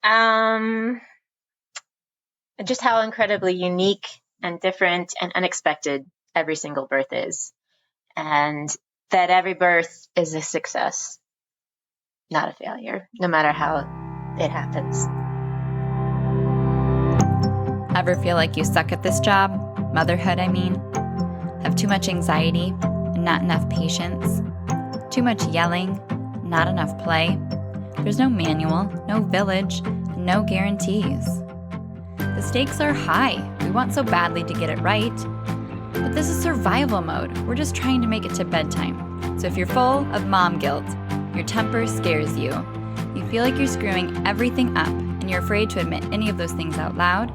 Um, just how incredibly unique and different and unexpected every single birth is. And that every birth is a success, not a failure, no matter how it happens. Ever feel like you suck at this job? Motherhood, I mean. Have too much anxiety and not enough patience? Too much yelling, not enough play? There's no manual, no village, and no guarantees. The stakes are high. We want so badly to get it right. But this is survival mode. We're just trying to make it to bedtime. So if you're full of mom guilt, your temper scares you, you feel like you're screwing everything up, and you're afraid to admit any of those things out loud,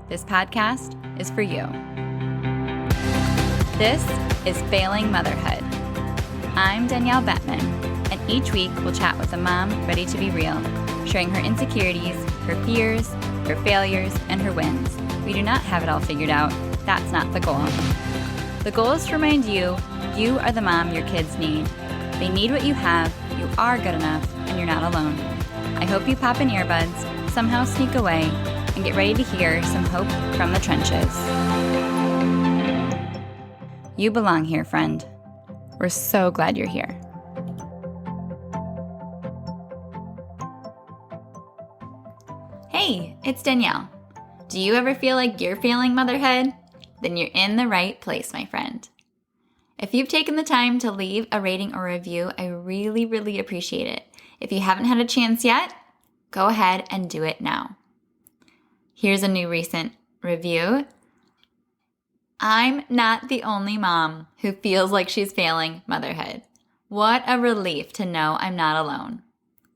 this podcast is for you. This is Failing Motherhood. I'm Danielle Bettman, and each week we'll chat with a mom ready to be real, sharing her insecurities, her fears, her failures, and her wins. We do not have it all figured out. That's not the goal. The goal is to remind you, you are the mom your kids need. They need what you have, you are good enough, and you're not alone. I hope you pop in earbuds, somehow sneak away, and get ready to hear some hope from the trenches. You belong here, friend. We're so glad you're here. Hey, it's Danielle. Do you ever feel like you're failing motherhood? Then you're in the right place, my friend. If you've taken the time to leave a rating or review, I really, really appreciate it. If you haven't had a chance yet, go ahead and do it now. Here's a new recent review. I'm not the only mom who feels like she's failing motherhood. What a relief to know I'm not alone.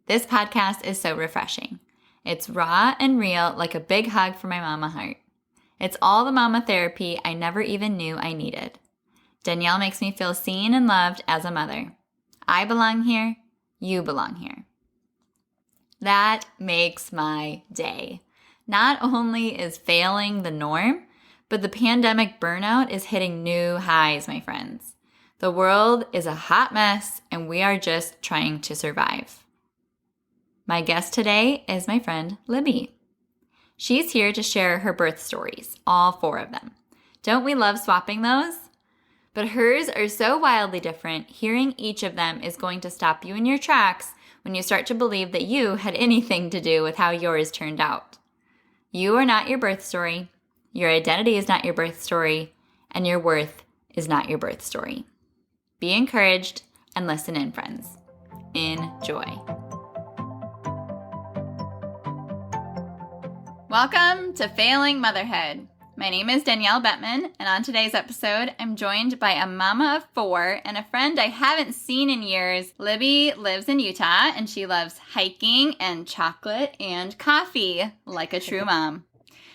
This podcast is so refreshing. It's raw and real, like a big hug for my mama heart. It's all the mama therapy I never even knew I needed. Danielle makes me feel seen and loved as a mother. I belong here. You belong here. That makes my day. Not only is failing the norm, but the pandemic burnout is hitting new highs, my friends. The world is a hot mess, and we are just trying to survive. My guest today is my friend, Libby. She's here to share her birth stories, all 4 of them. Don't we love swapping those? But hers are so wildly different, hearing each of them is going to stop you in your tracks when you start to believe that you had anything to do with how yours turned out. You are not your birth story, your identity is not your birth story, and your worth is not your birth story. Be encouraged and listen in, friends. Enjoy. Welcome to Failing Motherhood. My name is Danielle Bettman, and on today's episode, I'm joined by a mama of 4 and a friend I haven't seen in years. Libby lives in Utah, and she loves hiking and chocolate and coffee like a true mom.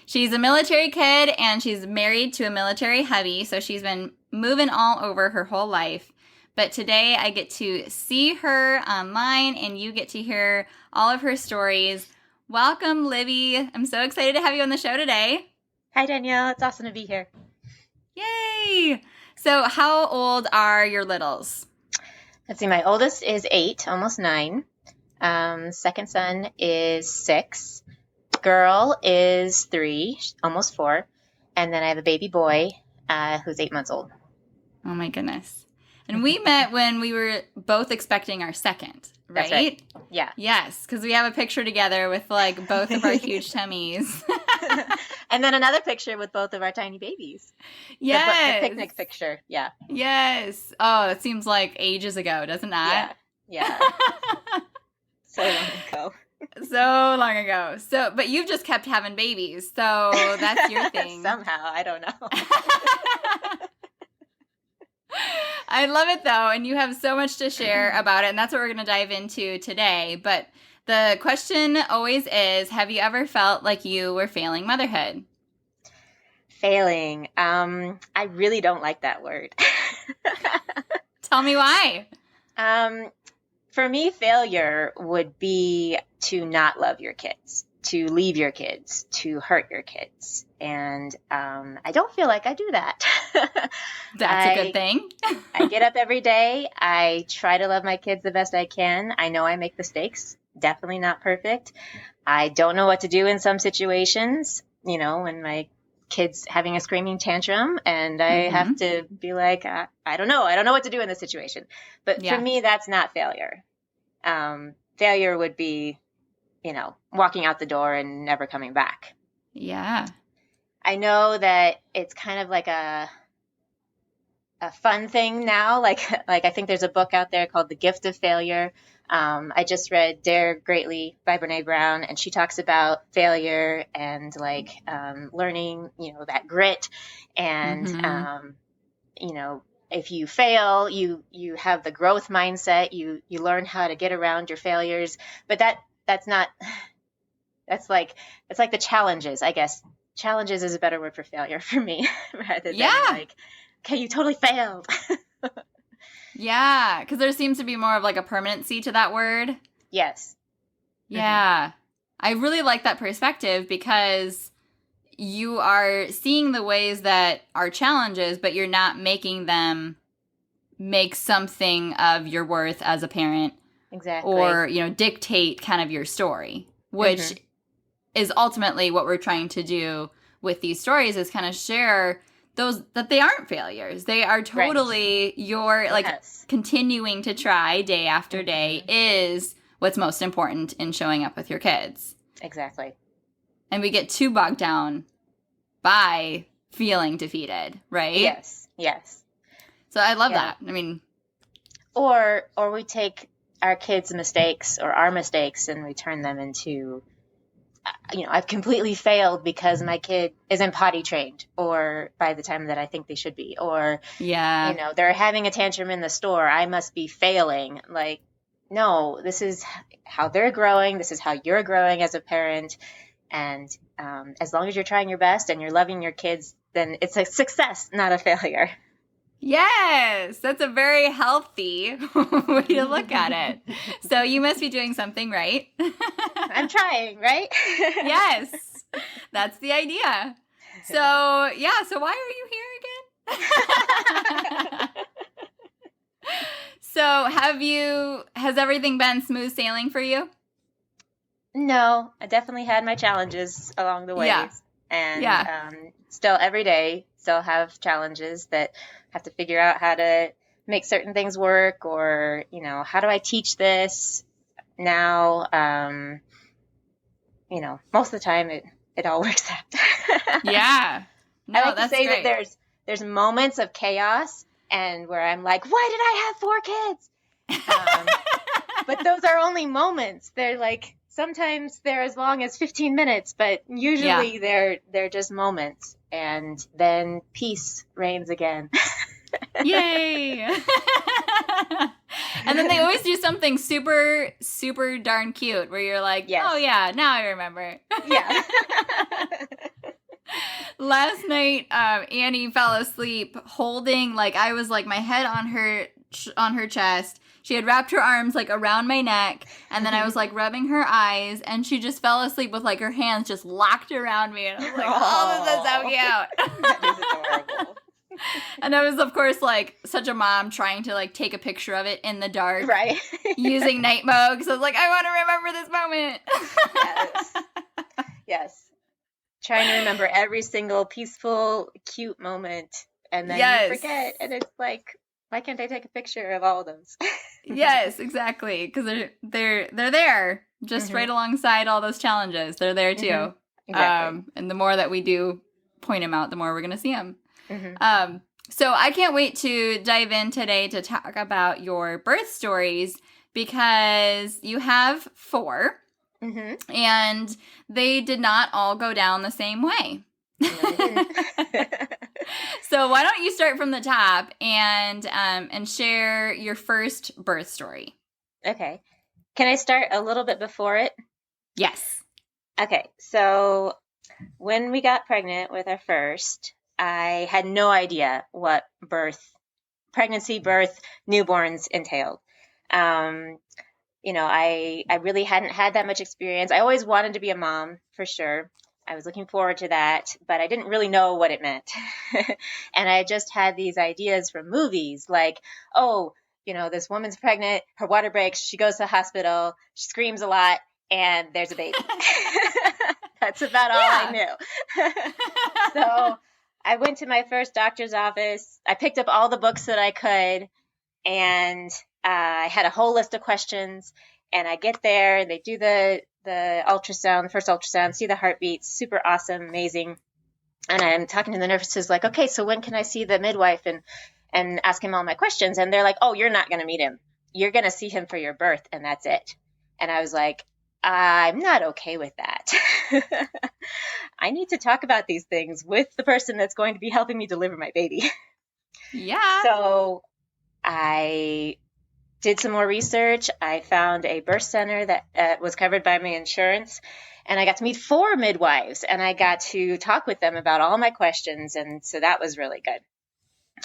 She's a military kid, and she's married to a military hubby, so she's been moving all over her whole life. But today, I get to see her online, and you get to hear all of her stories. Welcome, Libby. I'm so excited to have you on the show today. Hi, Danielle. It's awesome to be here. Yay! So how old are your littles? Let's see. My oldest is 8, almost 9. Second son is 6. Girl is 3, almost 4. And then I have a baby boy who's 8 months old. Oh, my goodness. And we met when we were both expecting our second, right? That's right. Yeah. Yes, because we have a picture together with like both of our huge tummies. And then another picture with both of our tiny babies. Yes. The picnic picture. Yeah. Yes. Oh, it seems like ages ago, doesn't that? Yeah. So long ago. So long ago. But you've just kept having babies, so that's your thing. Somehow. I don't know. I love it, though, and you have so much to share about it, and that's what we're going to dive into today. But the question always is, have you ever felt like you were failing motherhood? Failing. I really don't like that word. Tell me why. For me, failure would be to not love your kids, to leave your kids, to hurt your kids. And I don't feel like I do that. That's a good thing. I get up every day. I try to love my kids the best I can. I know I make mistakes. Definitely not perfect. I don't know what to do in some situations, you know, when my kid's having a screaming tantrum and I have to be like, I don't know. I don't know what to do in this situation. But for me, that's not failure. Failure would be, you know, walking out the door and never coming back. Yeah. I know that it's kind of like a fun thing now. Like I think there's a book out there called The Gift of Failure. I just read Dare Greatly by Brene Brown, and she talks about failure and like learning, you know, that grit and, you know, if you fail, you have the growth mindset, you learn how to get around your failures, but that's like the challenges, I guess. Challenges is a better word for failure for me rather than like, okay, you totally failed. Yeah, because there seems to be more of like a permanency to that word. Yes. Yeah. I really like that perspective because you are seeing the ways that are challenges, but you're not making them make something of your worth as a parent. Exactly. Or, you know, dictate kind of your story, which is ultimately what we're trying to do with these stories, is kind of share those, that they aren't failures. They are totally your, like, continuing to try day after day is what's most important in showing up with your kids. Exactly. And we get too bogged down by feeling defeated, right? Yes. Yes. So I love that. I mean, or we take our kids' mistakes or our mistakes and we turn them into, you know, I've completely failed because my kid isn't potty trained or by the time that I think they should be, or, you know, they're having a tantrum in the store. I must be failing. Like, no, this is how they're growing. This is how you're growing as a parent. And as long as you're trying your best and you're loving your kids, then it's a success, not a failure. Yes, that's a very healthy way to look at it. So you must be doing something right. I'm trying, right? Yes, that's the idea. So, yeah, so why are you here again? So has everything been smooth sailing for you? No, I definitely had my challenges along the way. Yeah. And still every day, still have challenges that have to figure out how to make certain things work, or, you know, how do I teach this now? You know, most of the time it all works out. Yeah. No, I like that's to say great. that there's moments of chaos and where I'm like, why did I have 4 kids? But those are only moments. They're like, sometimes they're as long as 15 minutes, but usually they're just moments. And then peace reigns again. Yay! And then they always do something super, super darn cute where you're like, oh yeah, now I remember. Yeah. Last night, Annie fell asleep holding, like, I was like my head on her chest. She had wrapped her arms like around my neck, and then I was like rubbing her eyes, and she just fell asleep with like her hands just locked around me, and I was like, oh, this is so cute. That is adorable. And I was, of course, like such a mom trying to like take a picture of it in the dark, right? Using night mode. So I was like, I want to remember this moment. Yes. Trying to remember every single peaceful, cute moment, and then you forget, and it's like, why can't I take a picture of all of those? Yes, exactly, because they're there, just right alongside all those challenges. They're there too. Exactly. And the more that we do point them out, the more we're going to see them. So I can't wait to dive in today to talk about your birth stories, because you have 4. And they did not all go down the same way. No, So why don't you start from the top and share your first birth story? Okay. Can I start a little bit before it? Yes. Okay. So when we got pregnant with our first, I had no idea what pregnancy, birth, newborns entailed. You know, I really hadn't had that much experience. I always wanted to be a mom, for sure. I was looking forward to that, but I didn't really know what it meant. And I just had these ideas from movies like, oh, you know, this woman's pregnant, her water breaks, she goes to the hospital, she screams a lot, and there's a baby. That's about all I knew. So I went to my first doctor's office. I picked up all the books that I could, and I had a whole list of questions. And I get there, and they do the ultrasound, the first ultrasound, see the heartbeat, super awesome, amazing. And I'm talking to the nurses like, okay, so when can I see the midwife and ask him all my questions? And they're like, oh, you're not going to meet him. You're going to see him for your birth, and that's it. And I was like, I'm not okay with that. I need to talk about these things with the person that's going to be helping me deliver my baby. Yeah. So I did some more research. I found a birth center that was covered by my insurance, and I got to meet 4 midwives, and I got to talk with them about all my questions, and so that was really good.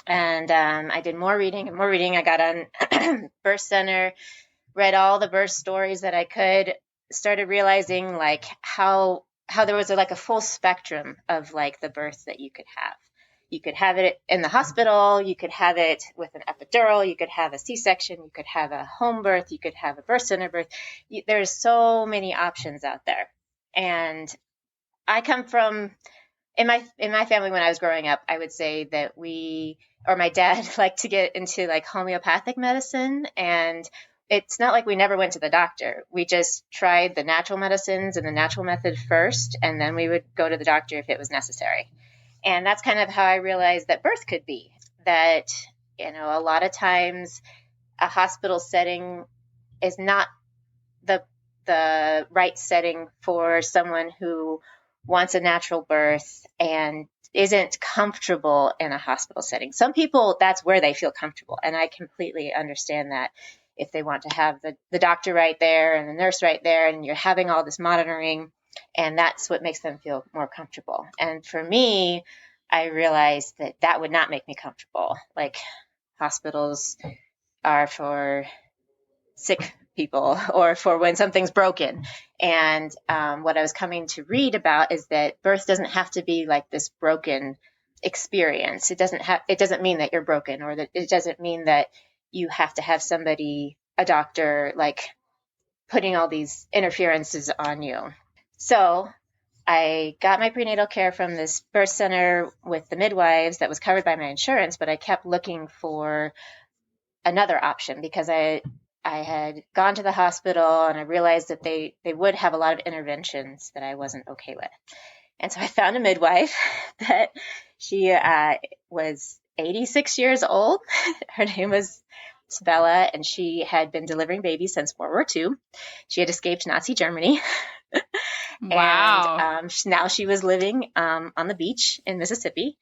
And I did more reading and more reading. I got on birth center, read all the birth stories that I could, started realizing like how there was like a full spectrum of like the birth that you could have. You could have it in the hospital, you could have it with an epidural, you could have a C-section, you could have a home birth, you could have a birth center birth. There's so many options out there. And I come from, in my family when I was growing up, I would say that my dad liked to get into like homeopathic medicine, and it's not like we never went to the doctor. We just tried the natural medicines and the natural method first, and then we would go to the doctor if it was necessary. And that's kind of how I realized that birth could be. That, a lot of times a hospital setting is not the right setting for someone who wants a natural birth and isn't comfortable in a hospital setting. Some people, that's where they feel comfortable. And I completely understand that. If they want to have the doctor right there and the nurse right there, and you're having all this monitoring, and that's what makes them feel more comfortable. And for me, I realized that would not make me comfortable. Like, hospitals are for sick people or for when something's broken. And what I was coming to read about is that birth doesn't have to be like this broken experience. It doesn't mean that you're broken, or that it doesn't mean that you have to have somebody, a doctor, like putting all these interferences on you. So I got my prenatal care from this birth center with the midwives that was covered by my insurance, but I kept looking for another option because I had gone to the hospital and I realized that they would have a lot of interventions that I wasn't okay with. And so I found a midwife that she was 86 years old. Her name was Bella, and she had been delivering babies since World War II. She had escaped Nazi Germany. Wow. And now she was living on the beach in Mississippi.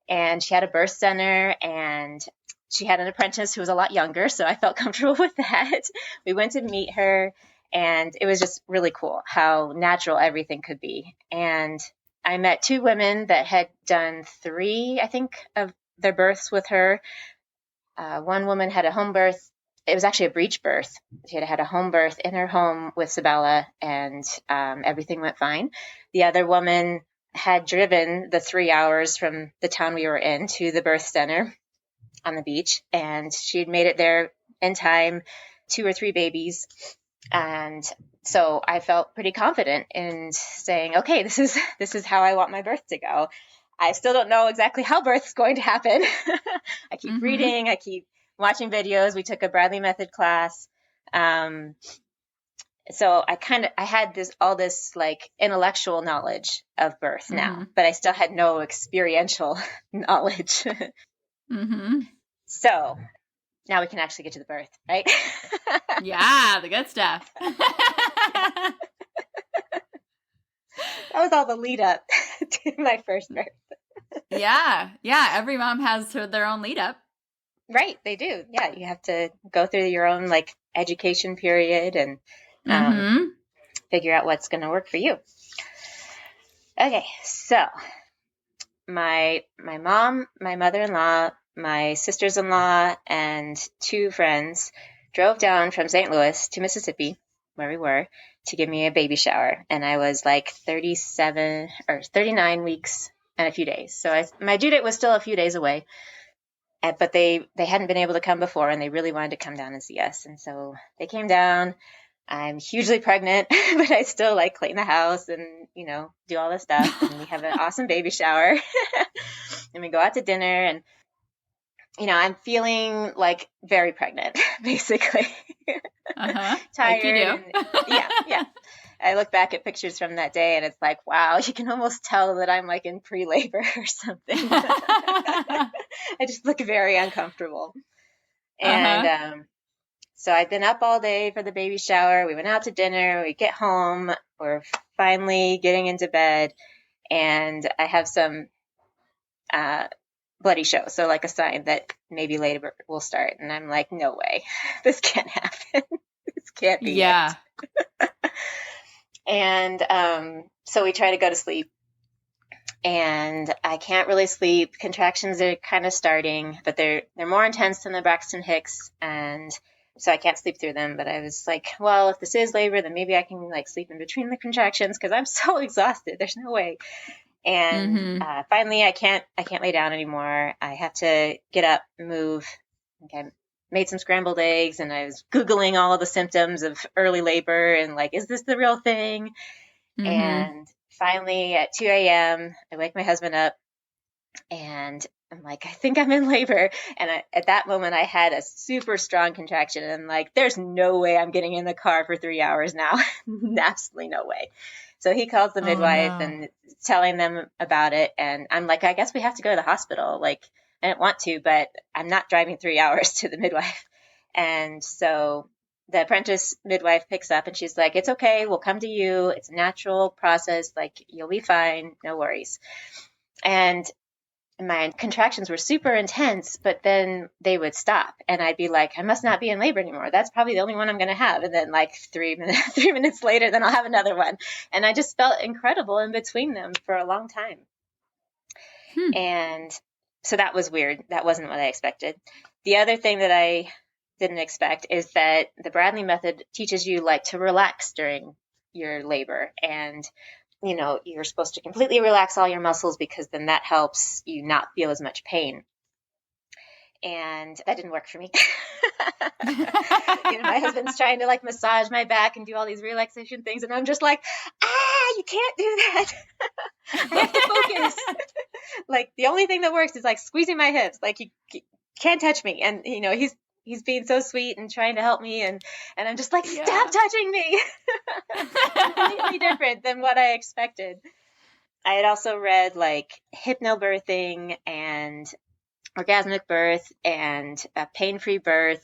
And she had a birth center, and she had an apprentice who was a lot younger, so I felt comfortable with that. We went to meet her, and it was just really cool how natural everything could be. And I met 2 women that had done 3, I think, of their births with her. One woman had a home birth. It was actually a breech birth. She had had a home birth in her home with Sabella, and everything went fine. The other woman had driven the 3 hours from the town we were in to the birth center on the beach, and she had made it there in time, 2 or 3 babies. And so I felt pretty confident in saying, okay, this is how I want my birth to go. I still don't know exactly how birth is going to happen. I keep reading, I keep watching videos. We took a Bradley method class. So I had all this like intellectual knowledge of birth now, but I still had no experiential knowledge. So now we can actually get to the birth, right? Yeah, the good stuff. That was all the lead up to my first birth. Yeah. Every mom has their own lead up. Right, they do. Yeah, you have to go through your own like education period and figure out what's going to work for you. Okay, so my mom, my mother-in-law, my sisters-in-law, and 2 friends drove down from St. Louis to Mississippi, where we were, to give me a baby shower. And I was like 37 or 39 weeks and a few days. So my due date was still a few days away. But they hadn't been able to come before, and they really wanted to come down and see us. And so they came down. I'm hugely pregnant, but I still like clean the house and, you know, do all this stuff. And we have an awesome baby shower and we go out to dinner and, you know, I'm feeling like very pregnant, basically. Like you Tired. do. And yeah. I look back at pictures from that day and it's like, wow, you can almost tell that I'm like in pre-labor or something. I just look very uncomfortable. And so I've been up all day for the baby shower. We went out to dinner. We get home. We're finally getting into bed. And I have some bloody show. So like a sign that maybe labor will start. And I'm like, no way. This can't happen. This can't be it. And so we try to go to sleep. And I can't really sleep. Contractions are kind of starting, but they're more intense than the Braxton Hicks. And so I can't sleep through them. But I was like, well, if this is labor, then maybe I can like sleep in between the contractions because I'm so exhausted. There's no way. And finally, I can't lay down anymore. I have to get up, move. Okay, made some scrambled eggs, and I was Googling all of the symptoms of early labor and like, is this the real thing? And finally, at 2 a.m., I wake my husband up, and I'm like, I think I'm in labor. And at that moment, I had a super strong contraction. And I'm like, there's no way I'm getting in the car for 3 hours now. Absolutely no way. So he calls the midwife and telling them about it. And I'm like, I guess we have to go to the hospital. Like, I didn't want to, but I'm not driving 3 hours to the midwife. And so the apprentice midwife picks up and she's like, it's okay. We'll come to you. It's a natural process. Like, you'll be fine. No worries. And my contractions were super intense, but then they would stop and I'd be like, I must not be in labor anymore. That's probably the only one I'm going to have. And then like 3 minutes later, then I'll have another one. And I just felt incredible in between them for a long time. And so that was weird. That wasn't what I expected. The other thing that I didn't expect is that the Bradley method teaches you like to relax during your labor. And you know, you're supposed to completely relax all your muscles because then that helps you not feel as much pain. And that didn't work for me. You know, my husband's trying to like massage my back and do all these relaxation things. And I'm just like, you can't do that. I have to focus. Like the only thing that works is like squeezing my hips. Like you can't touch me. And, you know, he's being so sweet and trying to help me. And I'm just like, stop touching me. Completely different than what I expected. I had also read like hypnobirthing and orgasmic birth and a pain-free birth.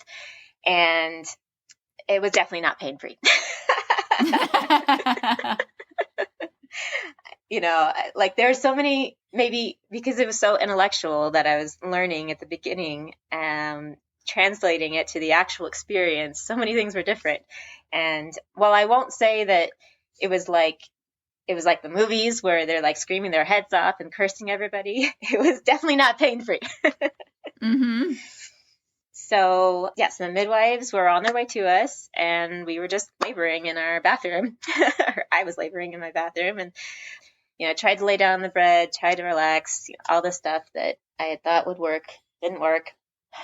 And it was definitely not pain-free. You know, like there's so many, maybe because it was so intellectual that I was learning at the beginning, translating it to the actual experience, so many things were different. And while I won't say that it was like the movies where they're like screaming their heads off and cursing everybody, it was definitely not pain-free. So yes, the midwives were on their way to us and we were just laboring in our bathroom. I was laboring in my bathroom and, you know, tried to lay down on the bed, tried to relax, you know, all the stuff that I had thought would work, didn't work.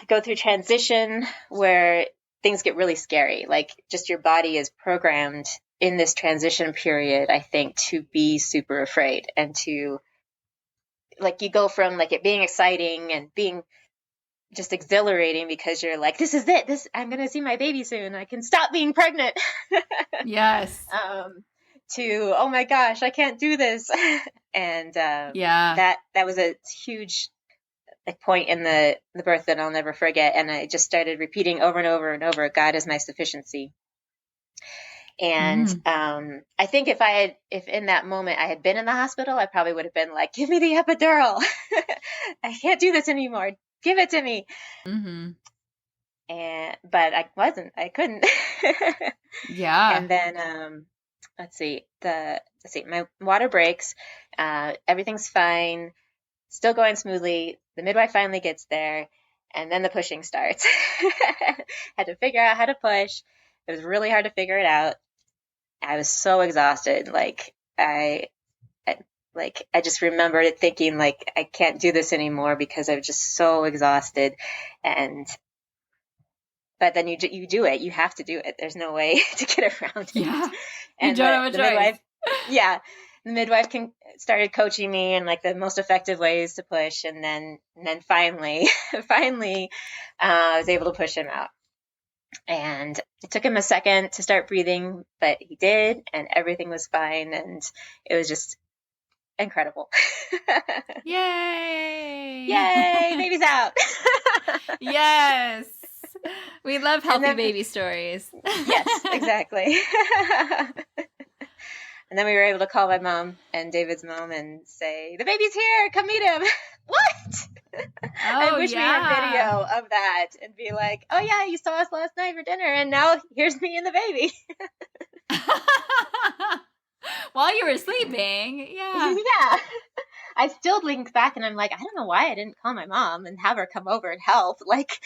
Go through transition where things get really scary. Like just your body is programmed in this transition period, I think, to be super afraid and to like, you go from like it being exciting and being just exhilarating because you're like, this is it. I'm going to see my baby soon. I can stop being pregnant. Yes. To, oh my gosh, I can't do this. And that was a huge point in the birth that I'll never forget. And I just started repeating over and over and over, God is my sufficiency. And I think if in that moment I had been in the hospital, I probably would have been like, give me the epidural. I can't do this anymore. Give it to me. But I wasn't. I couldn't. And then let's see. My water breaks. Everything's fine. Still going smoothly. The midwife finally gets there, and then the pushing starts. Had to figure out how to push. It was really hard to figure it out. I was so exhausted. Like I just remember thinking like, I can't do this anymore because I was just so exhausted. And but then you do it. You have to do it. There's no way to get around it. Yeah. And you don't have a choice. Midwife, the midwife started coaching me in like the most effective ways to push. And then finally, I was able to push him out. And it took him a second to start breathing, but he did, and everything was fine. And it was just incredible. Yay! Yay! Baby's out. Yes. We love healthy baby stories. Yes, exactly. And then we were able to call my mom and David's mom and say, the baby's here, come meet him. What? I wish we had video of that and be like, oh yeah, you saw us last night for dinner and now here's me and the baby. While you were sleeping. Yeah. Yeah. I still link back and I'm like, I don't know why I didn't call my mom and have her come over and help. Like,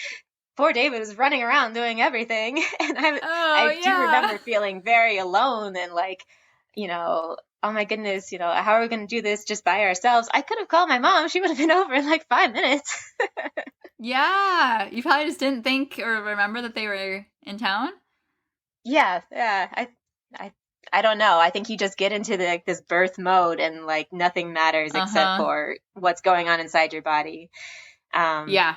poor David was running around doing everything. And I do remember feeling very alone and like, you know, oh my goodness, you know, how are we going to do this just by ourselves? I could have called my mom. She would have been over in like 5 minutes. Yeah. You probably just didn't think or remember that they were in town? Yeah. I don't know. I think you just get into this birth mode and like nothing matters except for what's going on inside your body. Yeah.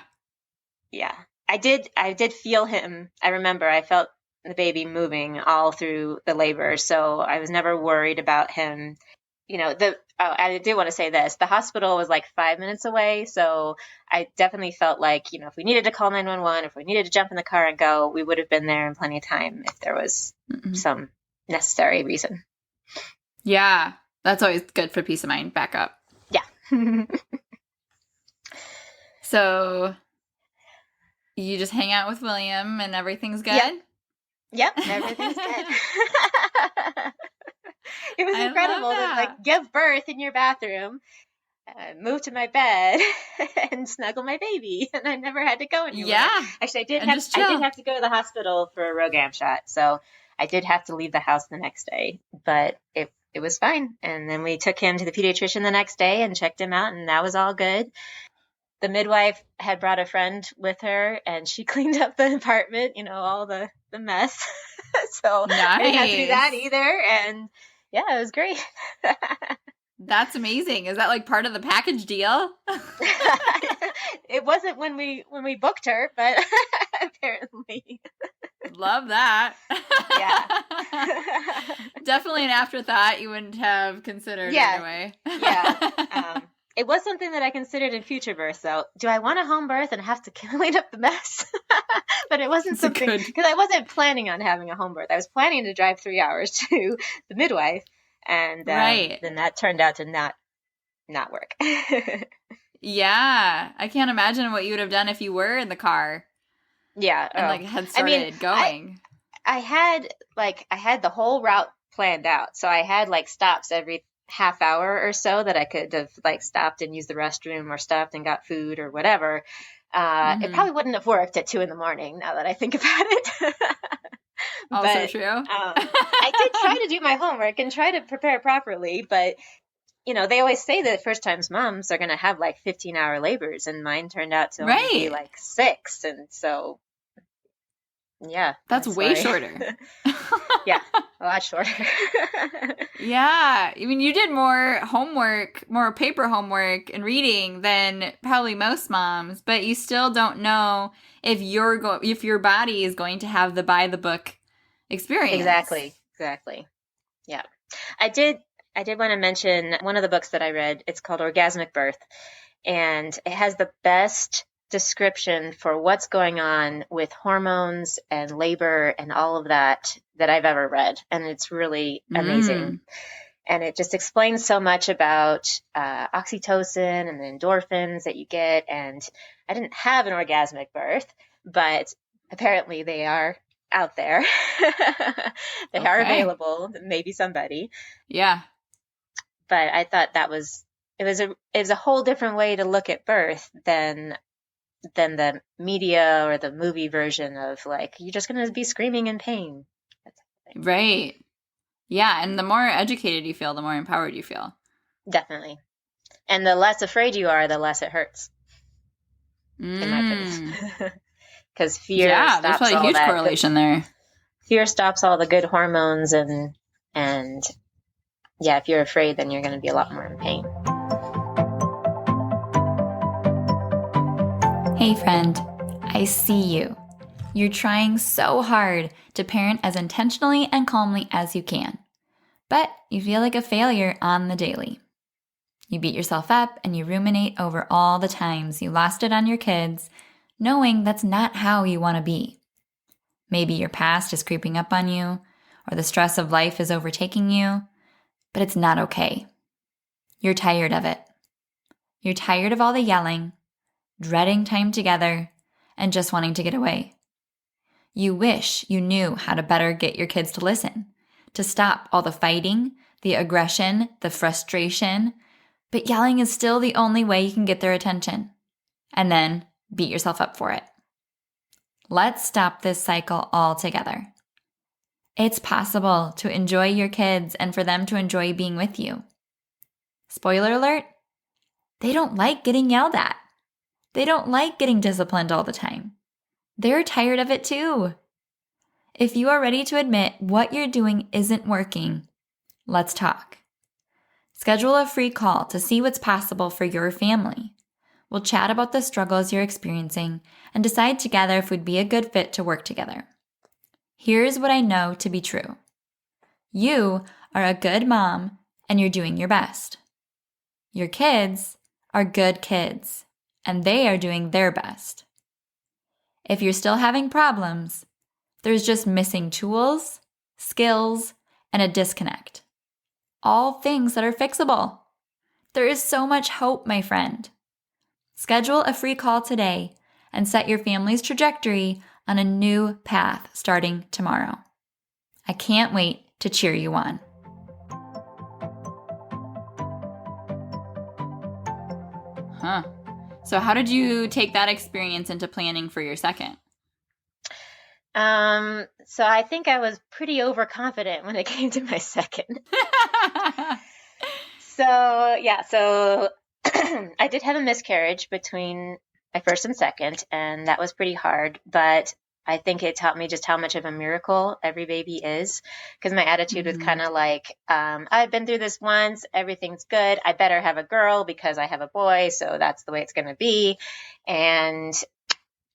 I did feel him. I remember I felt the baby moving all through the labor. So I was never worried about him. You know, I do want to say this. The hospital was like 5 minutes away. So I definitely felt like, you know, if we needed to call 911, if we needed to jump in the car and go, we would have been there in plenty of time if there was some necessary reason. Yeah. That's always good for peace of mind. Back up. Yeah. So you just hang out with William and everything's good? Yep, everything's good. It was incredible to like give birth in your bathroom, move to my bed, and snuggle my baby, and I never had to go anywhere. Yeah, actually, I did have to go to the hospital for a RhoGAM shot, so I did have to leave the house the next day, but it was fine. And then we took him to the pediatrician the next day and checked him out, and that was all good. The midwife had brought a friend with her, and she cleaned up the apartment, you know, all the mess. So nice. I didn't have to do that either. And yeah, it was great. That's amazing. Is that like part of the package deal? It wasn't when we booked her, but apparently. Love that. Yeah. Definitely an afterthought you wouldn't have considered anyway. Yeah. It was something that I considered in future births, though. Do I want a home birth and have to clean up the mess? But it wasn't something, because I wasn't planning on having a home birth. I was planning to drive 3 hours to the midwife, and then that turned out to not work. Yeah. I can't imagine what you would have done if you were in the car. Yeah. And had started going. I had the whole route planned out. So I had like stops every half hour or so that I could have like stopped and used the restroom or stopped and got food or whatever. It probably wouldn't have worked at 2 a.m. now that I think about it. Also true. I did try to do my homework and try to prepare properly, but you know, they always say that first times moms are going to have like 15-hour labors, and mine turned out to only be like 6. And so, yeah. That's way shorter. Yeah, a lot shorter. Yeah. I mean, you did more homework, more paper homework and reading than probably most moms, but you still don't know if your body is going to have the by the book experience. Exactly. Yeah. I did want to mention one of the books that I read. It's called Orgasmic Birth, and it has the best description for what's going on with hormones and labor and all of that I've ever read. And it's really amazing. And it just explains so much about oxytocin and the endorphins that you get. And I didn't have an orgasmic birth, but apparently they are out there. They are available, maybe somebody. Yeah. But I thought it was a whole different way to look at birth than the media or the movie version of like, you're just going to be screaming in pain. Right. Yeah. And the more educated you feel, the more empowered you feel. Definitely. And the less afraid you are, the less it hurts. In my opinion. because fear Yeah, there's stops probably a all huge that. correlation there. Fear stops all the good hormones, and yeah, if you're afraid, then you're going to be a lot more in pain. Hey friend, I see you. You're trying so hard to parent as intentionally and calmly as you can, but you feel like a failure on the daily. You beat yourself up and you ruminate over all the times you lost it on your kids, knowing that's not how you want to be. Maybe your past is creeping up on you, or the stress of life is overtaking you, but it's not okay. You're tired of it. You're tired of all the yelling, dreading time together, and just wanting to get away. You wish you knew how to better get your kids to listen, to stop all the fighting, the aggression, the frustration, but yelling is still the only way you can get their attention. And then beat yourself up for it. Let's stop this cycle altogether. It's possible to enjoy your kids and for them to enjoy being with you. Spoiler alert, they don't like getting yelled at. They don't like getting disciplined all the time. They're tired of it too. If you are ready to admit what you're doing isn't working, let's talk. Schedule a free call to see what's possible for your family. We'll chat about the struggles you're experiencing and decide together if we'd be a good fit to work together. Here's what I know to be true. You are a good mom and you're doing your best. Your kids are good kids and they are doing their best. If you're still having problems, there's just missing tools, skills, and a disconnect. All things that are fixable. There is so much hope, my friend. Schedule a free call today and set your family's trajectory on a new path starting tomorrow. I can't wait to cheer you on. Huh. So how did you take that experience into planning for your second? So I think I was pretty overconfident when it came to my second. So I did have a miscarriage between my first and second, and that was pretty hard, but I think it taught me just how much of a miracle every baby is, because my attitude was kind of like, I've been through this once, everything's good, I better have a girl because I have a boy, so that's the way it's going to be. And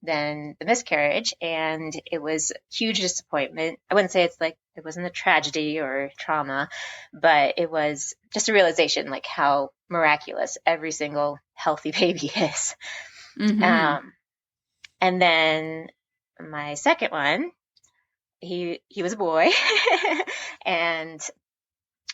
then the miscarriage, and it was a huge disappointment. I wouldn't say it wasn't a tragedy or trauma, but it was just a realization like how miraculous every single healthy baby is. And then my second one, he was a boy, and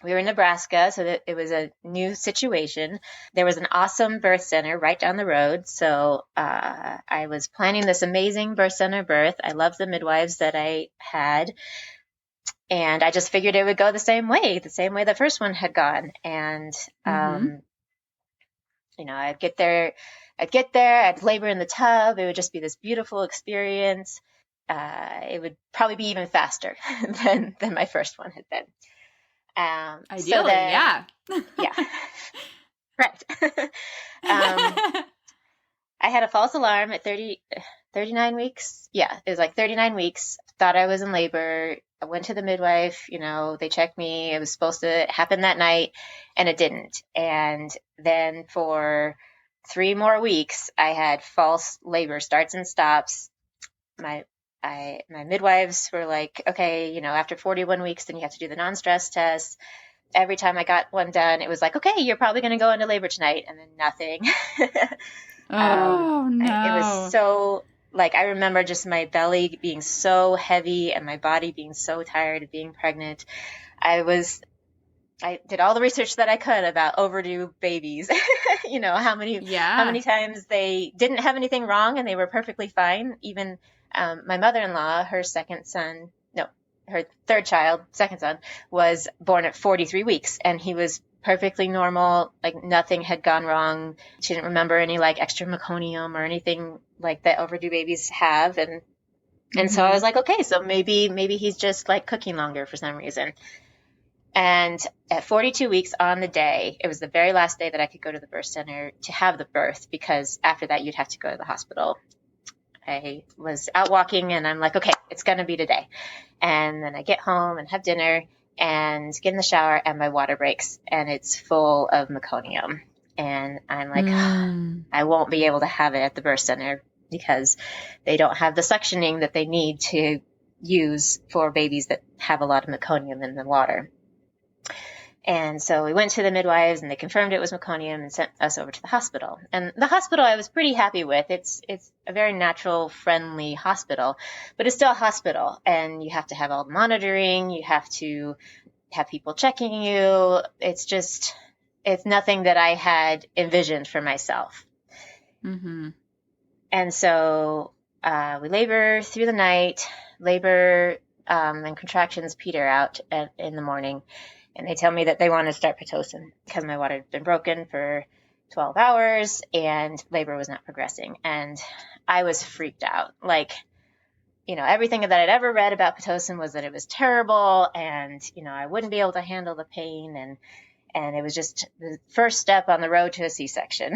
we were in Nebraska, so that it was a new situation. There was an awesome birth center right down the road. So I was planning this amazing birth center birth. I loved the midwives that I had. And I just figured it would go the same way the first one had gone. And, I'd get there, I'd labor in the tub. It would just be this beautiful experience. It would probably be even faster than my first one had been. Ideally, yeah. Yeah. Right. I had a false alarm at 39 weeks. Yeah, it was like 39 weeks. Thought I was in labor. I went to the midwife, they checked me. It was supposed to happen that night, and it didn't. And then for 3 more weeks, I had false labor starts and stops. My midwives were like, okay, after 41 weeks, then you have to do the non-stress test. Every time I got one done, it was like, okay, you're probably going to go into labor tonight, and then nothing. No. It was so, I remember just my belly being so heavy and my body being so tired of being pregnant. I did all the research that I could about overdue babies. How many times they didn't have anything wrong and they were perfectly fine. Even my mother-in-law, her third child, second son, was born at 43 weeks, and he was perfectly normal. Nothing had gone wrong. She didn't remember any extra meconium or anything like that overdue babies have. And so I was like, okay, so maybe he's just cooking longer for some reason. And at 42 weeks on the day, it was the very last day that I could go to the birth center to have the birth, because after that you'd have to go to the hospital. I was out walking and I'm like, okay, it's going to be today. And then I get home and have dinner and get in the shower and my water breaks and it's full of meconium. And I'm like, I won't be able to have it at the birth center because they don't have the suctioning that they need to use for babies that have a lot of meconium in the water. And so we went to the midwives and they confirmed it was meconium and sent us over to the hospital. And the hospital I was pretty happy with. It's a very natural, friendly hospital, but it's still a hospital and you have to have all the monitoring. You have to have people checking you. It's nothing that I had envisioned for myself. Mm-hmm. And so we labor through the night, and contractions peter out in the morning. And they tell me that they want to start Pitocin because my water had been broken for 12 hours and labor was not progressing. And I was freaked out. Like, everything that I'd ever read about Pitocin was that it was terrible and, I wouldn't be able to handle the pain. And it was just the first step on the road to a C-section.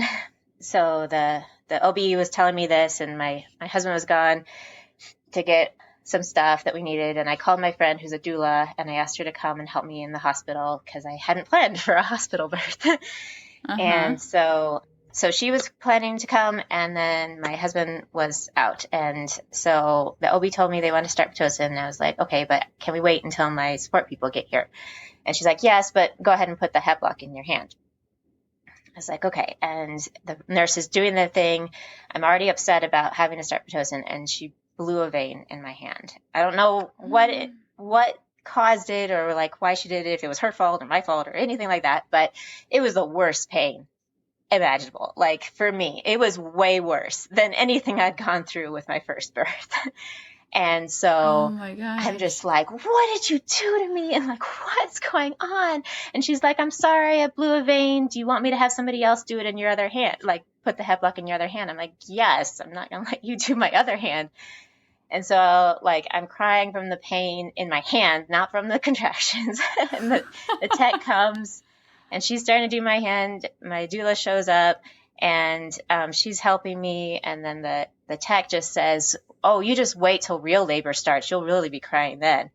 So the OB was telling me this and my husband was gone to get some stuff that we needed. And I called my friend who's a doula and I asked her to come and help me in the hospital because I hadn't planned for a hospital birth. And so she was planning to come and then my husband was out. And so the OB told me they want to start Pitocin. And I was like, okay, but can we wait until my support people get here? And she's like, yes, but go ahead and put the hep block in your hand. I was like, okay. And the nurse is doing their thing. I'm already upset about having to start Pitocin and she blew a vein in my hand. I don't know what caused it or like why she did it, if it was her fault or my fault or anything like that, but it was the worst pain imaginable. Like for me, it was way worse than anything I'd gone through with my first birth. And so I'm just like, what did you do to me? And like, what's going on? And she's like, I'm sorry, I blew a vein. Do you want me to have somebody else do it in your other hand? Like put the hep block in your other hand. I'm like, yes, I'm not going to let you do my other hand. And so like, I'm crying from the pain in my hand, not from the contractions. And the tech comes and she's starting to do my hand. My doula shows up and she's helping me. And then the tech just says, oh, you just wait till real labor starts. You'll really be crying then.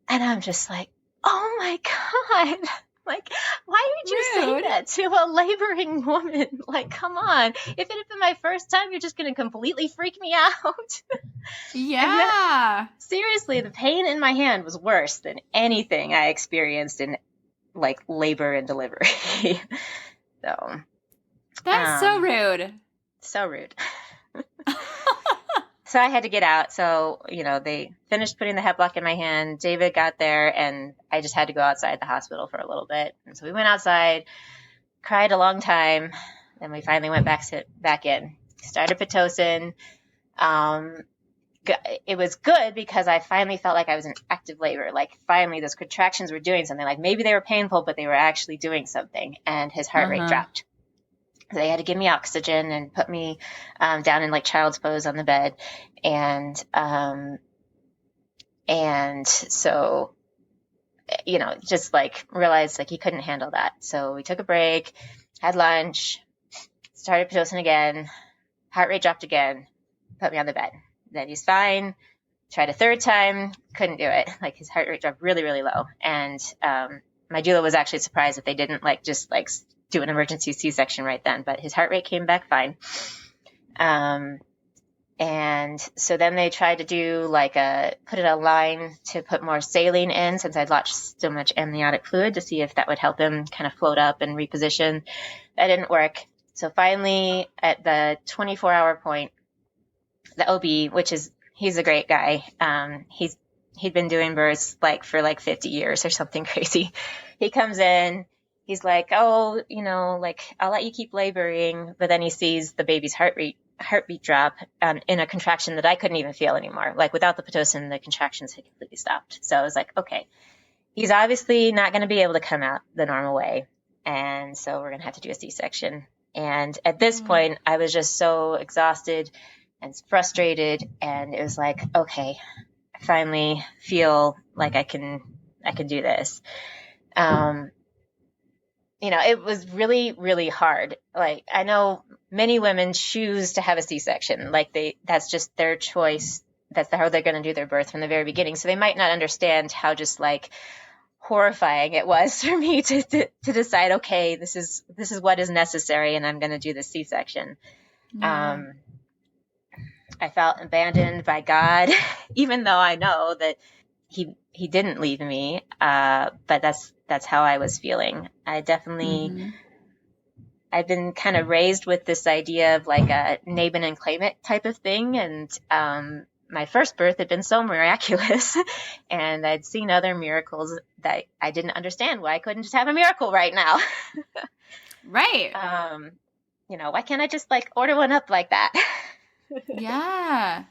And I'm just like, oh my God. Like, why would you say that to a laboring woman? Like, come on. If it had been my first time, you're just going to completely freak me out. Yeah. Seriously, the pain in my hand was worse than anything I experienced in like labor and delivery. So. That's so rude. So rude. So I had to get out. So, they finished putting the hep block in my hand. David got there and I just had to go outside the hospital for a little bit. And so we went outside, cried a long time. Then we finally went back in, started Pitocin. It was good because I finally felt like I was in active labor. Like finally those contractions were doing something. Like maybe they were painful, but they were actually doing something. And his heart rate dropped. They had to give me oxygen and put me down in like child's pose on the bed. And so, just like realized like he couldn't handle that. So we took a break, had lunch, started Pitocin again, heart rate dropped again, put me on the bed. Then he's fine. Tried a third time, couldn't do it. Like his heart rate dropped really, really low. And my doula was actually surprised that they didn't just do an emergency C-section right then, but his heart rate came back fine. And so then they tried to do put a line to put more saline in since I'd lost so much amniotic fluid to see if that would help him kind of float up and reposition. That didn't work. So finally at the 24-hour point, the OB, he's a great guy. He'd been doing births for 50 years or something crazy. He comes in, he's like, oh, I'll let you keep laboring. But then he sees the baby's heartbeat drop in a contraction that I couldn't even feel anymore. Like without the Pitocin, the contractions had completely stopped. So I was like, okay, he's obviously not going to be able to come out the normal way. And so we're going to have to do a C-section. And at this point, I was just so exhausted and frustrated. And it was like, okay, I finally feel like I can do this. It was really, really hard. Like, I know many women choose to have a C-section. Like that's just their choice. That's how they're going to do their birth from the very beginning. So they might not understand how just like horrifying it was for me to decide, okay, this is what is necessary, and I'm going to do the C-section. Yeah. I felt abandoned by God, even though I know that he didn't leave me. But that's how I was feeling. I definitely, I've been kind of raised with this idea of like a name it and claim it type of thing. And, my first birth had been so miraculous, and I'd seen other miracles that I didn't understand why I couldn't just have a miracle right now. Right. Why can't I just like order one up like that? Yeah.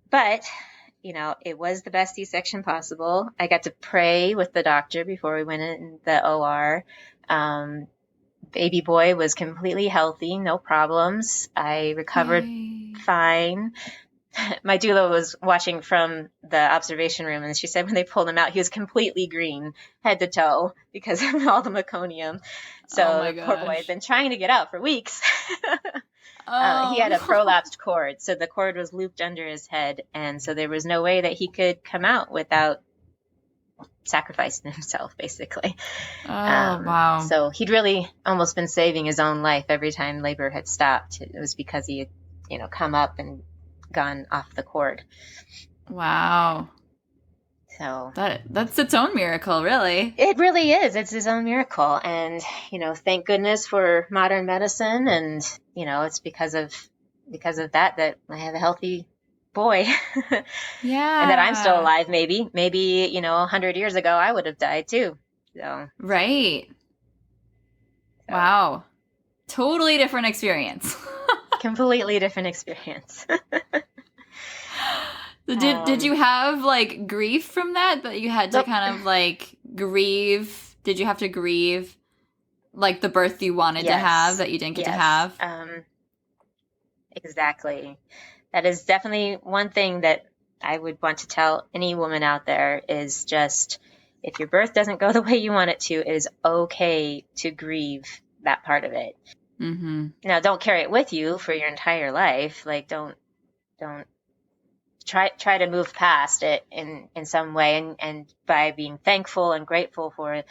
But, it was the best C-section possible. I got to pray with the doctor before we went in the OR. Baby boy was completely healthy, no problems. I recovered fine. My doula was watching from the observation room, and she said when they pulled him out, he was completely green, head to toe, because of all the meconium. So the poor boy had been trying to get out for weeks. He had a prolapsed cord, so the cord was looped under his head, and so there was no way that he could come out without sacrificing himself, basically. Wow. So he'd really almost been saving his own life every time labor had stopped. It was because he had, come up and gone off the cord. Wow. So that's its own miracle, really. It really is. It's his own miracle. And, thank goodness for modern medicine. And, it's because of that I have a healthy boy. Yeah. And that I'm still alive. Maybe, 100 years ago, I would have died too. So. Right. So. Wow. Totally different experience. Completely different experience. Did you have like grief from that you had to kind of like grieve? Did you have to grieve like the birth you wanted to have that you didn't get to have? Exactly. That is definitely one thing that I would want to tell any woman out there is just, if your birth doesn't go the way you want it to, it is okay to grieve that part of it. Mm-hmm. Now, don't carry it with you for your entire life. Like, don't try to move past it in some way. And by being thankful and grateful for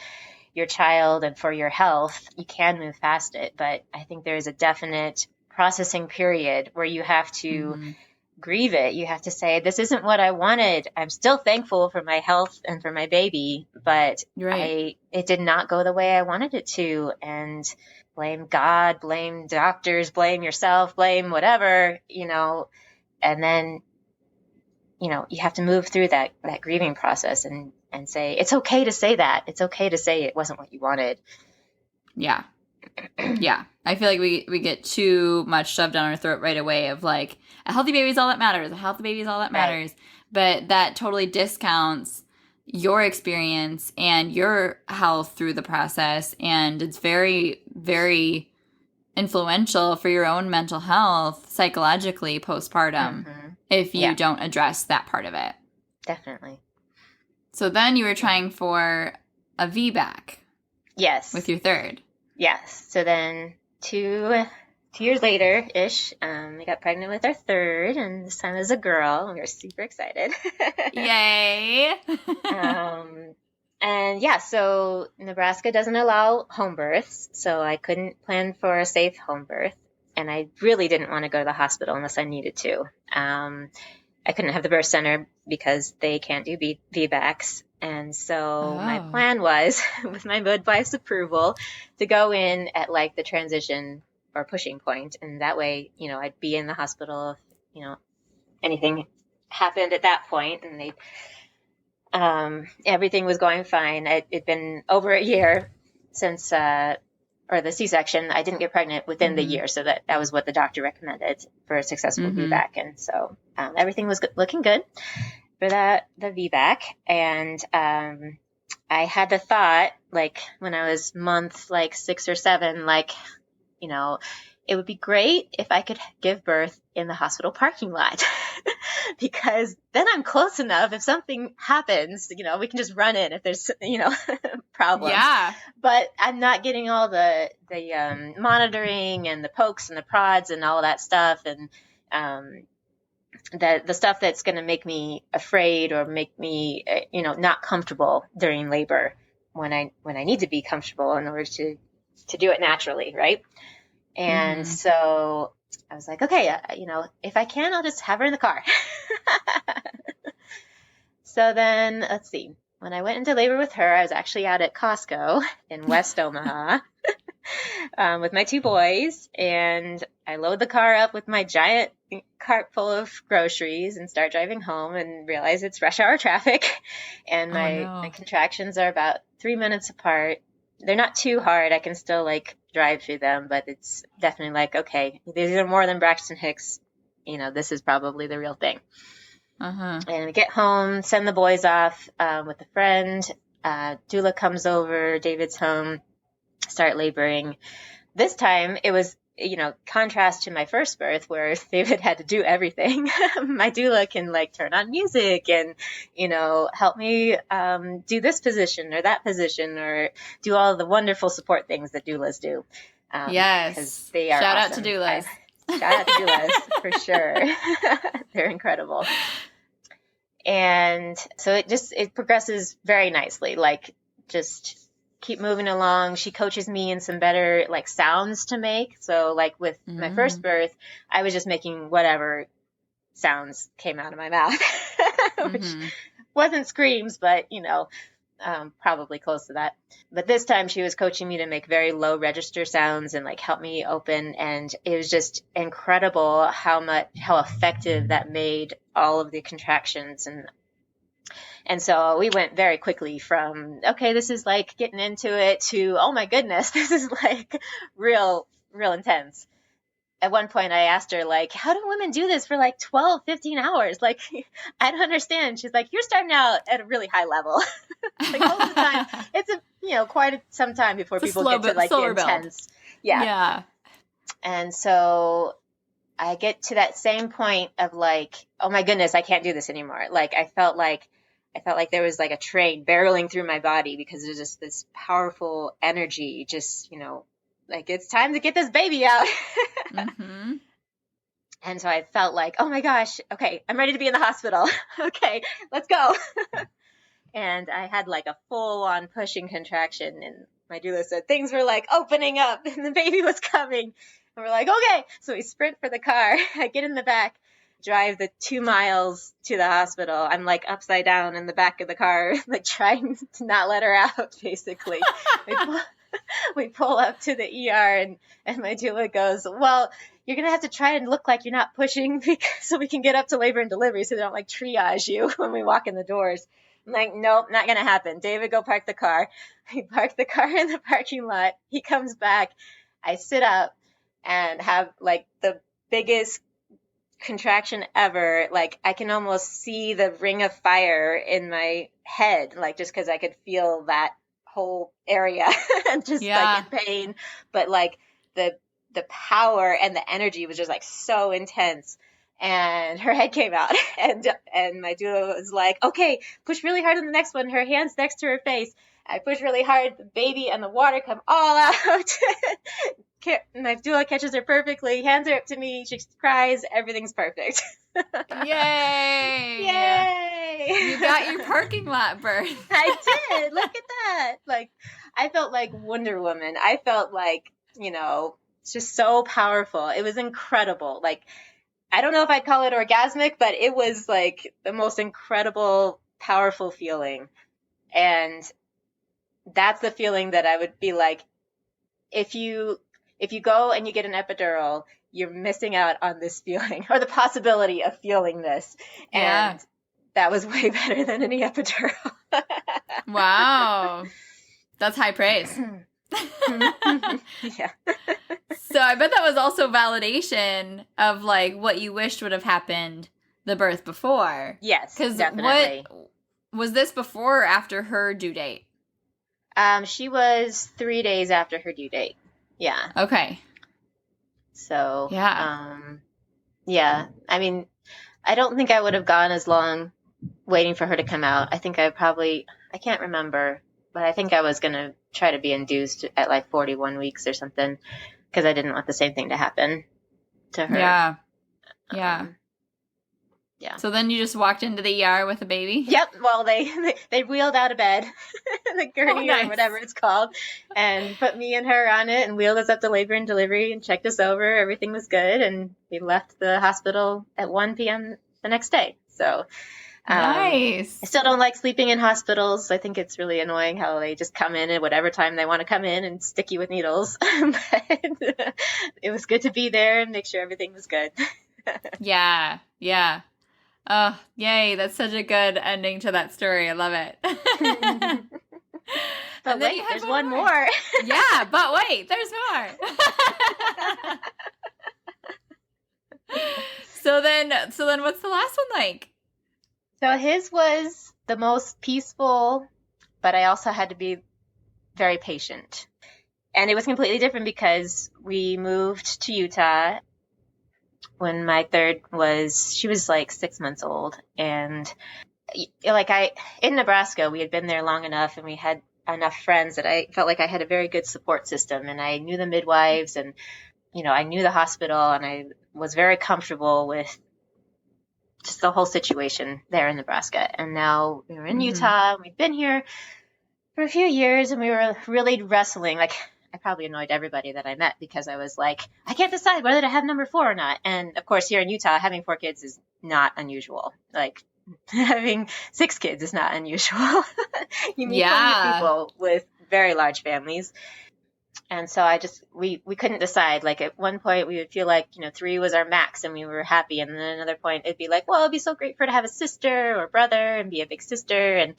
your child and for your health, you can move past it. But I think there is a definite processing period where you have to grieve it. You have to say, this isn't what I wanted. I'm still thankful for my health and for my baby, but it did not go the way I wanted it to. And blame God, blame doctors, blame yourself, blame whatever, and then, you have to move through that grieving process and say, it's okay to say that. It's okay to say it wasn't what you wanted. Yeah. Yeah. I feel like we get too much shoved down our throat right away of like, a healthy baby is all that matters. A healthy baby is all that matters. But that totally discounts your experience and your health through the process. And it's very, very influential for your own mental health psychologically postpartum if you don't address that part of it. Definitely. So then you were trying for a VBAC. Yes. With your third. Yes. So then 2 years later-ish, we got pregnant with our third, and this time it was a girl, and we were super excited. Yay! And yeah, so Nebraska doesn't allow home births, so I couldn't plan for a safe home birth, and I really didn't want to go to the hospital unless I needed to. I couldn't have the birth center because they can't do VBACs. And so my plan was, with my midwife's approval, to go in at like the transition or pushing point. And that way, I'd be in the hospital if, anything happened at that point. And everything was going fine. It'd been over a year since, or the C-section. I didn't get pregnant within the year. So that was what the doctor recommended for a successful VBAC. And so everything was looking good for the VBAC. And I had the thought, like when I was month 6 or 7, it would be great if I could give birth in the hospital parking lot. because then I'm close enough. If something happens, we can just run in if there's, problems. Yeah. But I'm not getting all the monitoring and the pokes and the prods and all that stuff. And, the stuff that's going to make me afraid or make me, not comfortable during labor when I need to be comfortable in order to do it naturally. Right. And so I was like, okay, if I can, I'll just have her in the car. So then let's see. When I went into labor with her, I was actually out at Costco in West Omaha with my 2 boys, and I load the car up with my giant cart full of groceries and start driving home and realize it's rush hour traffic, and my contractions are about 3 minutes apart. They're not too hard. I can still drive through them, but it's definitely okay, these are more than Braxton Hicks. This is probably the real thing. And I get home, send the boys off with a friend. Doula comes over, David's home, start laboring. This time it was, contrast to my first birth where David had to do everything. My doula can turn on music and, help me do this position or that position or do all the wonderful support things that doulas do. Yes. 'Cause they are Shout awesome. out to doulas. Shout out to doulas for sure. They're incredible. And so it progresses very nicely. Just keep moving along. She coaches me in some better sounds to make. So with my first birth, I was just making whatever sounds came out of my mouth, which wasn't screams, but probably close to that. But this time she was coaching me to make very low register sounds and help me open. And it was just incredible how effective that made all of the contractions. And so we went very quickly from, okay, this is getting into it to, oh my goodness, this is real intense. At one point I asked her, how do women do this for 12, 15 hours? I don't understand. She's like, you're starting out at a really high level. Most of the time, it's quite some time before people get to the intense. Yeah. And so I get to that same point of oh my goodness, I can't do this anymore. I felt like there was a train barreling through my body because there's just this powerful energy, just, it's time to get this baby out. And so I felt oh my gosh, okay, I'm ready to be in the hospital. Okay, let's go. And I had a full on pushing contraction, and my doula said things were opening up and the baby was coming. And we're okay. So we sprint for the car. I get in the back, drive the 2 miles to the hospital. I'm upside down in the back of the car, trying to not let her out, basically. We pull up to the ER and my doula goes, well, you're going to have to try and look like you're not pushing so we can get up to labor and delivery so they don't triage you when we walk in the doors. I'm nope, not going to happen. David, go park the car. We park the car in the parking lot. He comes back. I sit up and have the biggest contraction ever. I can almost see the ring of fire in my head, just because I could feel that whole area and just in pain. But the power and the energy was just so intense. And her head came out, and my doula was okay, push really hard on the next one. Her hand's next to her face. I push really hard. The baby and the water come all out. My doula catches her perfectly, hands her up to me. She cries. Everything's perfect. Yay! Yay! You got your parking lot birth. I did. Look at that. I felt like Wonder Woman. I felt it's just so powerful. It was incredible. I don't know if I'd call it orgasmic, but it was the most incredible, powerful feeling. And that's the feeling that I would be if you go and you get an epidural, you're missing out on this feeling or the possibility of feeling this. And that was way better than any epidural. Wow. That's high praise. Yeah. So I bet that was also validation of what you wished would have happened the birth before. Yes, definitely. Was this before or after her due date? She was 3 days after her due date. Yeah. Okay. So, yeah. Yeah. I mean, I don't think I would have gone as long waiting for her to come out. I think I can't remember, but I think I was going to try to be induced at like 41 weeks or something because I didn't want the same thing to happen to her. Yeah. Yeah. Yeah. So then you just walked into the ER with a baby? Yep. Well, they wheeled out of bed, the gurney nice. or whatever it's called, and put me and her on it and wheeled us up to labor and delivery and checked us over. Everything was good. And we left the hospital at 1 p.m. the next day. So nice. I still don't like sleeping in hospitals. I think it's really annoying how they just come in at whatever time they want to come in and stick you with needles. But it was good to be there and make sure everything was good. Yeah. Yeah. Oh, yay. That's such a good ending to that story. I love it. But wait, there's one more. Yeah, but wait, there's more. So then what's the last one like? So his was the most peaceful, but I also had to be very patient. And it was completely different because we moved to Utah when my third she was like 6 months old. And like in Nebraska, we had been there long enough and we had enough friends that I felt like I had a very good support system, and I knew the midwives and, I knew the hospital, and I was very comfortable with just the whole situation there in Nebraska. And now we were in Utah, and we've been here for a few years, and we were really wrestling. Like, I probably annoyed everybody that I met because I was like, I can't decide whether to have number 4 or not. And of course, here in Utah, having 4 kids is not unusual. Like, having 6 kids is not unusual. You meet plenty of people with very large families. And so we couldn't decide. Like, at one point we would feel like, 3 was our max and we were happy. And then another point it'd be like, well, it'd be so great for her to have a sister or brother and be a big sister. And,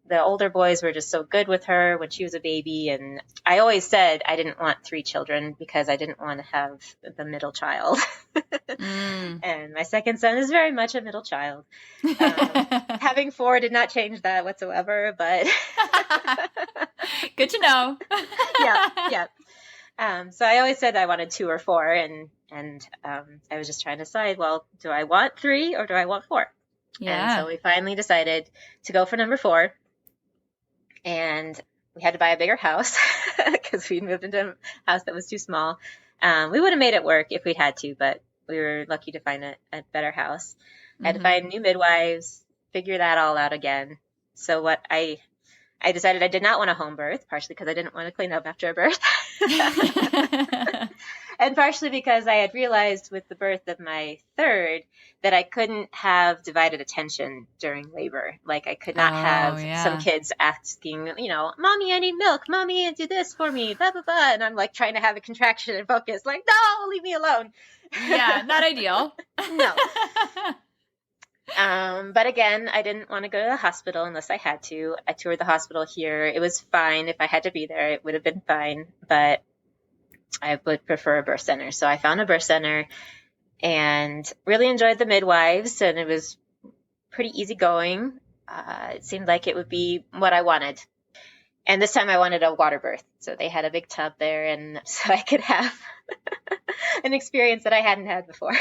the older boys were just so good with her when she was a baby. And I always said I didn't want 3 children because I didn't want to have the middle child. And my second son is very much a middle child. Having 4 did not change that whatsoever, but good to know. Yeah. So I always said I wanted 2 or 4, and I was just trying to decide, well, do I want 3 or do I want 4? Yeah. And so we finally decided to go for number 4. And we had to buy a bigger house because we'd moved into a house that was too small. We would have made it work if we'd had to, but we were lucky to find a better house. I had to find new midwives, figure that all out again. So what I decided I did not want a home birth, partially because I didn't want to clean up after a birth. And partially because I had realized with the birth of my third that I couldn't have divided attention during labor. Like, I could not have some kids asking, Mommy, I need milk. Mommy, do this for me, blah, blah, blah. And I'm like trying to have a contraction and focus, like, no, leave me alone. Yeah, not ideal. No. But again, I didn't want to go to the hospital unless I had to. I toured the hospital here. It was fine. If I had to be there, it would have been fine. But I would prefer a birth center. So I found a birth center and really enjoyed the midwives, and it was pretty easy-going. It seemed like it would be what I wanted. And this time I wanted a water birth. So they had a big tub there, and so I could have an experience that I hadn't had before.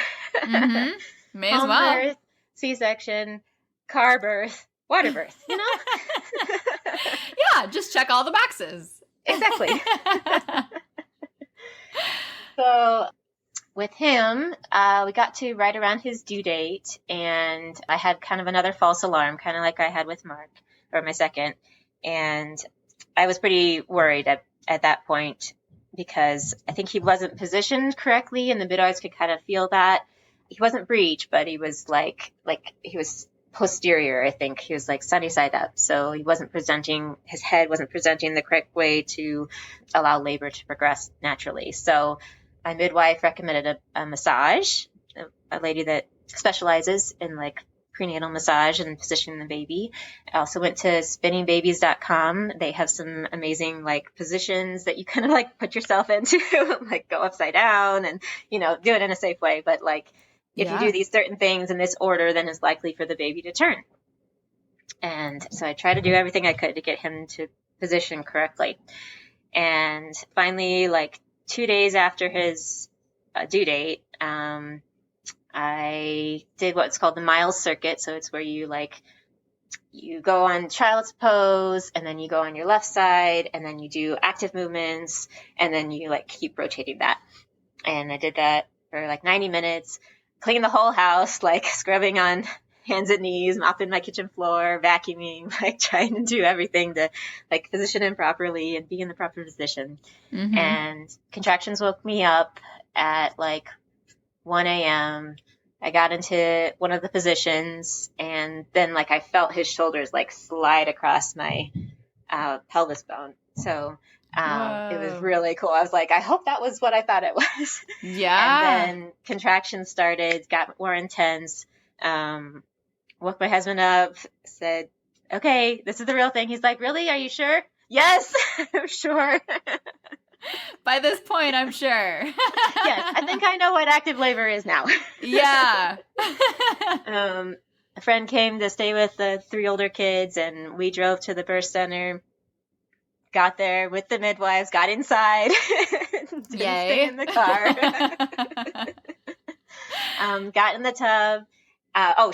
May as well. Birth, C-section, car birth, water birth, Yeah, just check all the boxes. Exactly. So with him, we got to right around his due date, and I had kind of another false alarm, kind of like I had with Mark, or my second. And I was pretty worried at that point because I think he wasn't positioned correctly, and the midwives could kind of feel that. He wasn't breech, but he was like he was posterior, I think. He was like sunny side up. So he wasn't his head wasn't presenting the correct way to allow labor to progress naturally. So my midwife recommended a massage, a lady that specializes in like prenatal massage and positioning the baby. I also went to spinningbabies.com. They have some amazing like positions that you kind of like put yourself into, like go upside down and, do it in a safe way. But like, if you do these certain things in this order, then it's likely for the baby to turn. And so I tried to do everything I could to get him to position correctly. And finally, like 2 days after his due date, I I did what's called the Miles circuit. So it's where you go on child's pose, and then you go on your left side, and then you do active movements, and then you keep rotating that. And I did that for 90 minutes, clean the whole house, scrubbing on hands and knees, mopping my kitchen floor, vacuuming, trying to do everything to position him properly and be in the proper position. Mm-hmm. And contractions woke me up at 1 a.m. I got into one of the positions, and then I felt his shoulders slide across my pelvis bone. So it was really cool. I was like, I hope that was what I thought it was. Yeah. And then contractions started, got more intense. Woke my husband up, said, okay, this is the real thing. He's like, really? Are you sure? Yes, I'm sure. By this point, I'm sure. Yes, I think I know what active labor is now. Yeah. A friend came to stay with the 3 older kids, and we drove to the birth center, got there with the midwives, got inside, didn't stay in the car. Got in the tub.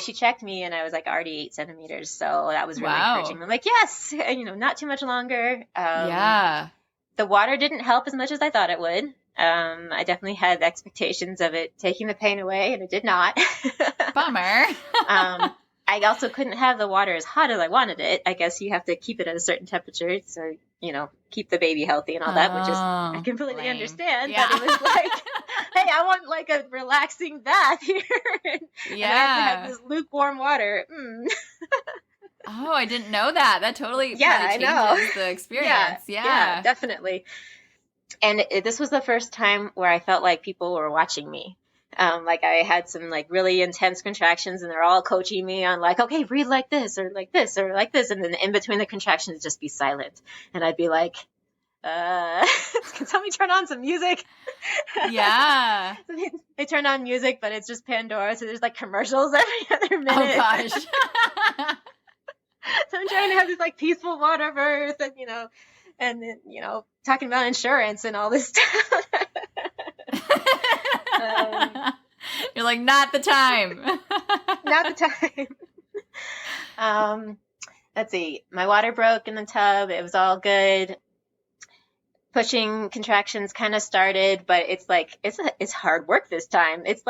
She checked me, and I was already 8 centimeters, so that was really encouraging. I'm like, yes, not too much longer. Yeah. The water didn't help as much as I thought it would. I definitely had expectations of it taking the pain away, and it did not. Bummer. I also couldn't have the water as hot as I wanted it. I guess you have to keep it at a certain temperature, so, keep the baby healthy and all that, which is, I completely understand. Yeah. But it was hey, I want a relaxing bath here. And I have to have this lukewarm water. Oh, I didn't know that. That totally changes the experience. Yeah, definitely. And this was the first time where I felt like people were watching me. I had some really intense contractions, and they're all coaching me on okay, breathe like this, or like this, or like this. And then in between the contractions, just be silent. And I'd be like, can somebody turn on some music? Yeah. So they turn on music, but it's just Pandora. So there's commercials every other minute. Oh gosh. So I'm trying to have this peaceful water birth, and then, talking about insurance and all this stuff. You're like, not the time. Not the time. Let's see. My water broke in the tub. It was all good. Pushing contractions kind of started, but it's it's hard work this time. It's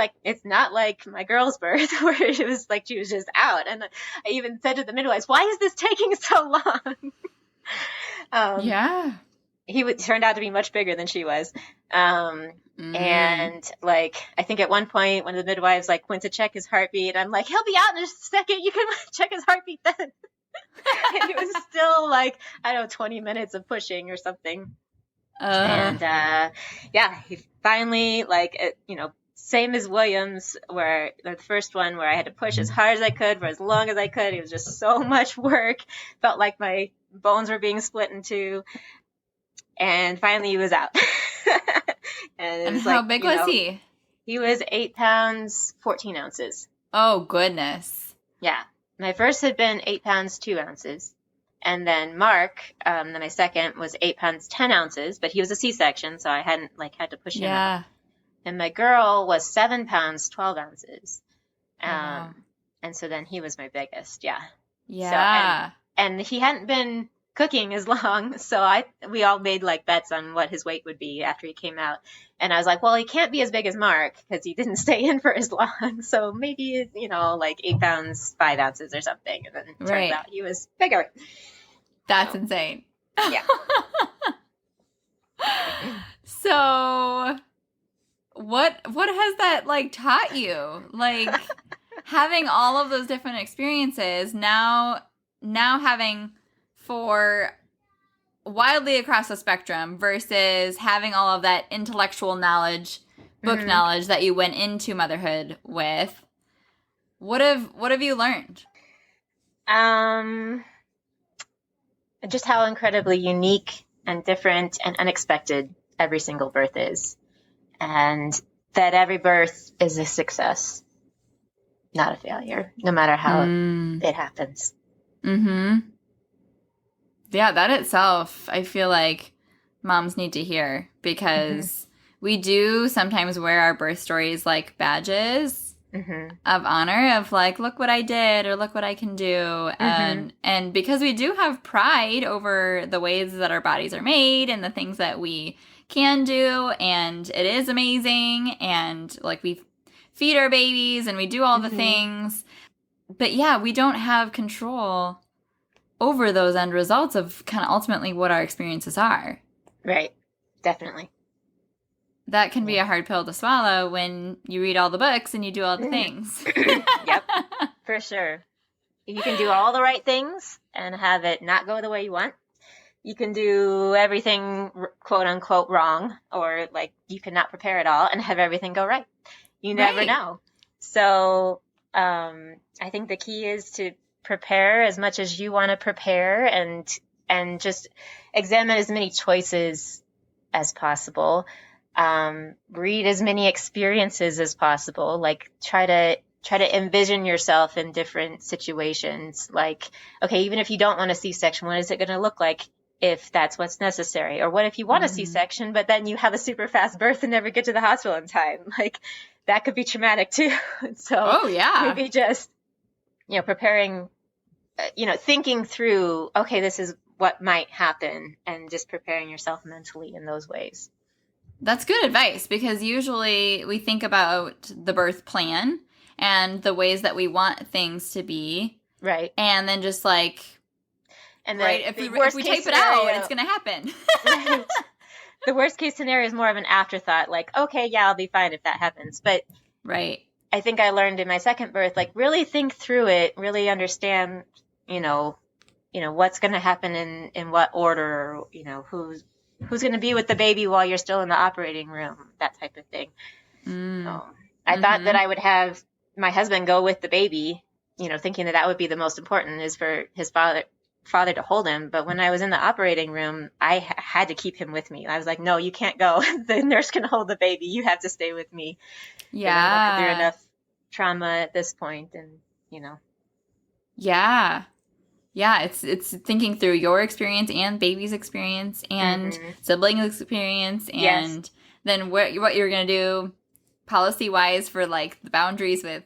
not like my girl's birth where it was she was just out. And I even said to the midwives, why is this taking so long? Yeah. He turned out to be much bigger than she was. And I think at one point one of the midwives went to check his heartbeat. I'm like, he'll be out in a second. You can check his heartbeat then. And it was still I don't know, 20 minutes of pushing or something. And he finally same as Williams, where the first one where I had to push as hard as I could for as long as I could. It was just so much work. Felt like my bones were being split in two. And finally he was out. And how big was he? He was 8 pounds, 14 ounces. Oh, goodness. Yeah. My first had been 8 pounds, 2 ounces. And then Mark, my second, was 8 pounds, 10 ounces, but he was a C-section, so I hadn't had to push him out. And my girl was 7 pounds, 12 ounces. And so then he was my biggest. Yeah. Yeah. So, and he hadn't been cooking as long, so we all made bets on what his weight would be after he came out. And I was like, well, he can't be as big as Mark because he didn't stay in for as long. So maybe 8 pounds, 5 ounces or something. And then it turns out he was bigger. That's insane. Yeah. So what has that taught you? Having all of those different experiences, now having for wildly across the spectrum versus having all of that intellectual knowledge, book knowledge that you went into motherhood with. What have you learned? Just how incredibly unique and different and unexpected every single birth is. And that every birth is a success, not a failure, no matter how it happens. Mm-hmm. Yeah, that itself, I feel like moms need to hear because we do sometimes wear our birth stories like badges. of honor of like, look what I did or look what I can do. And because we do have pride over the ways that our bodies are made and the things that we can do, and it is amazing, and like we feed our babies and we do all the things. But yeah, we don't have control over those end results of kind of ultimately what our experiences are. Right. Definitely. That can be a hard pill to swallow when you read all the books and you do all the things. Yep, for sure. You can do all the right things and have it not go the way you want. You can do everything quote unquote wrong, or like you cannot prepare at all and have everything go right. You never know. So I think the key is to prepare as much as you want to prepare, and just examine as many choices as possible. Read as many experiences as possible. Like try to envision yourself in different situations. Like, okay, even if you don't want a C-section, what is it going to look like if that's what's necessary? Or what if you want a C-section, but then you have a super fast birth and never get to the hospital in time? Like that could be traumatic too. So maybe just, preparing, thinking through, okay, this is what might happen, and just preparing yourself mentally in those ways. That's good advice, because usually we think about the birth plan and the ways that we want things to be. Right. And then just like, and if we type it out, it's going to happen. Right. The worst case scenario is more of an afterthought, like, okay, yeah, I'll be fine if that happens. But I think I learned in my second birth, like really think through it, really understand, what's going to happen in what order, who's going to be with the baby while you're still in the operating room, that type of thing. So I thought that I would have my husband go with the baby, thinking that would be the most important, is for his father to hold him. But when I was in the operating room, I had to keep him with me. I was like, no, you can't go. The nurse can hold the baby. You have to stay with me. Yeah. I've been through enough trauma at this point, and, Yeah. Yeah, it's thinking through your experience and baby's experience and siblings' experience, and then what you're going to do policy-wise for like the boundaries with